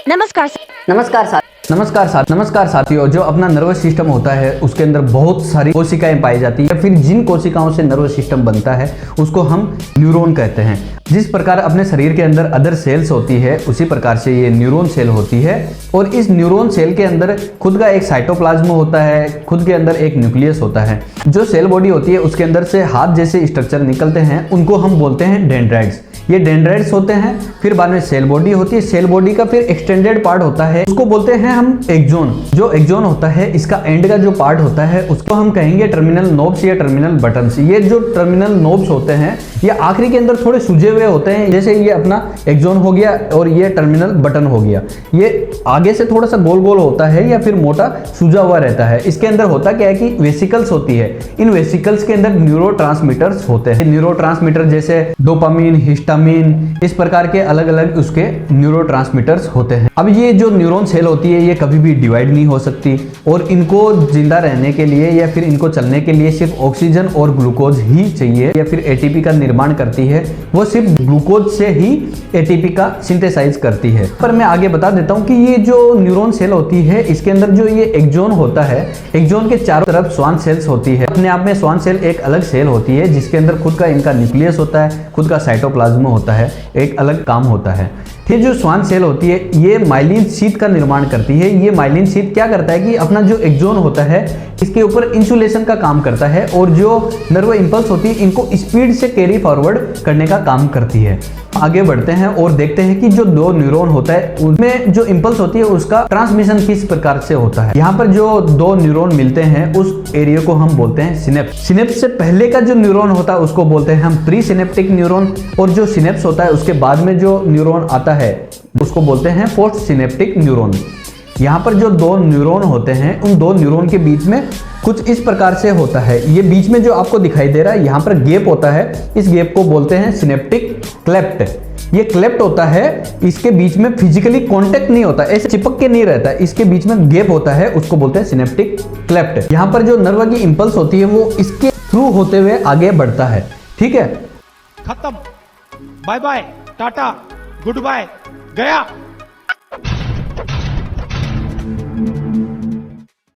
नमस्कार साथियों। जो अपना नर्वस सिस्टम होता है उसके अंदर बहुत सारी कोशिकाएं पाई जाती है, फिर जिन कोशिकाओं से नर्वस सिस्टम बनता है उसको हम न्यूरॉन कहते हैं। जिस प्रकार अपने शरीर के अंदर अदर सेल्स होती है उसी प्रकार से ये न्यूरॉन सेल होती है। और इस न्यूरॉन सेल के अंदर खुद का एक साइटोप्लाज्म होता है, खुद के अंदर एक न्यूक्लियस होता है। जो सेल बॉडी होती है उसके अंदर से हाथ जैसे स्ट्रक्चर निकलते हैं, उनको हम बोलते हैं डेंड्राइट्स। ये डेंड्राइट्स होते हैं। फिर बाद में सेल बॉडी होती है। सेल बॉडी का फिर एक्सटेंडेड पार्ट होता है, उसको बोलते हैं हम एक्सोन। जो एक्सोन होता है इसका एंड का जो पार्ट होता है उसको हम कहेंगे टर्मिनल नोब्स या टर्मिनल बटन्स। ये जो टर्मिनल नोब्स होते हैं ये आखिरी के अंदर थोड़े सूजे हुए होते हैं, जैसे ये अपना एक्सोन हो गया और ये टर्मिनल बटन हो गया। ये आगे से थोड़ा सा गोल गोल होता है या फिर मोटा सूजा हुआ रहता है। इसके अंदर होता क्या है कि वेसिकल्स होती है। इन वेसिकल्स के अंदर न्यूरोट्रांसमीटर्स होते हैं। न्यूरोट्रांसमीटर जैसे डोपामिन, हिस्टामिन, इस प्रकार के अलग अलग उसके न्यूरोट्रांसमीटर्स होते हैं। अब ये जो न्यूरॉन सेल होती है ये कभी भी डिवाइड नहीं हो सकती और इनको जिंदा रहने के लिए या फिर इनको चलने के लिए सिर्फ ऑक्सीजन और ग्लूकोज ही चाहिए, या फिर एटीपी का निर्माण करती है। वो सिर्फ ग्लूकोज से ही एटीपी का सिंथेसाइज करती है। पर मैं आगे बता देता हूँ कि ये जो न्यूरॉन सेल होती है इसके अंदर जो ये एक्सोन होता है, एक्सोन के चारों तरफ स्वान सेल्स होती है। अपने आप में स्वान सेल एक अलग सेल होती है जिसके अंदर खुद का इनका न्यूक्लियस होता है, खुद का साइटोप्लाज्म होता है, एक अलग काम होता है। फिर जो स्वान सेल होती है ये माइलिन शीथ का निर्माण करती है। ये माइलिन शीथ क्या करता है कि अपना जो एक्सोन होता है इसके ऊपर इंसुलेशन का काम करता है और जो नर्व इंपल्स होती है इनको स्पीड से कैरी फॉरवर्ड करने का काम करती है। आगे बढ़ते हैं और देखते हैं कि जो दो न्यूरॉन होता है उनमें जो इंपल्स होती है उसका ट्रांसमिशन किस प्रकार से होता है। यहाँ पर जो दो न्यूरॉन मिलते हैं उस एरिया को हम बोलते हैं सिनेप्स। सिनेप्स से पहले का जो न्यूरॉन होता है उसको बोलते हैं हम प्री सिनेप्टिक न्यूरॉन, और जो सिनेप्स होता है उसके बाद में जो न्यूरॉन आता है उसको बोलते हैं पोस्ट सिनेप्टिक न्यूरॉन। यहाँ पर जो दो न्यूरॉन होते हैं उन दो न्यूरॉन के बीच में कुछ इस प्रकार से होता है। ये बीच में जो आपको दिखाई दे रहा है यहाँ पर गैप होता है, इस गैप को बोलते हैं सिनेप्टिक क्लेफ्ट। ये क्लेफ्ट होता है, इसके बीच में फिजिकली कांटेक्ट नहीं होता, ऐसे चिपक के नहीं रहता, इसके बीच में गैप होता है, उसको बोलते हैं सिनेप्टिक क्लेफ्ट। यहाँ पर जो नर्व की इंपल्स होती है वो इसके थ्रू होते हुए आगे बढ़ता है। ठीक है, खत्म, bye bye, tata, goodbye, गया।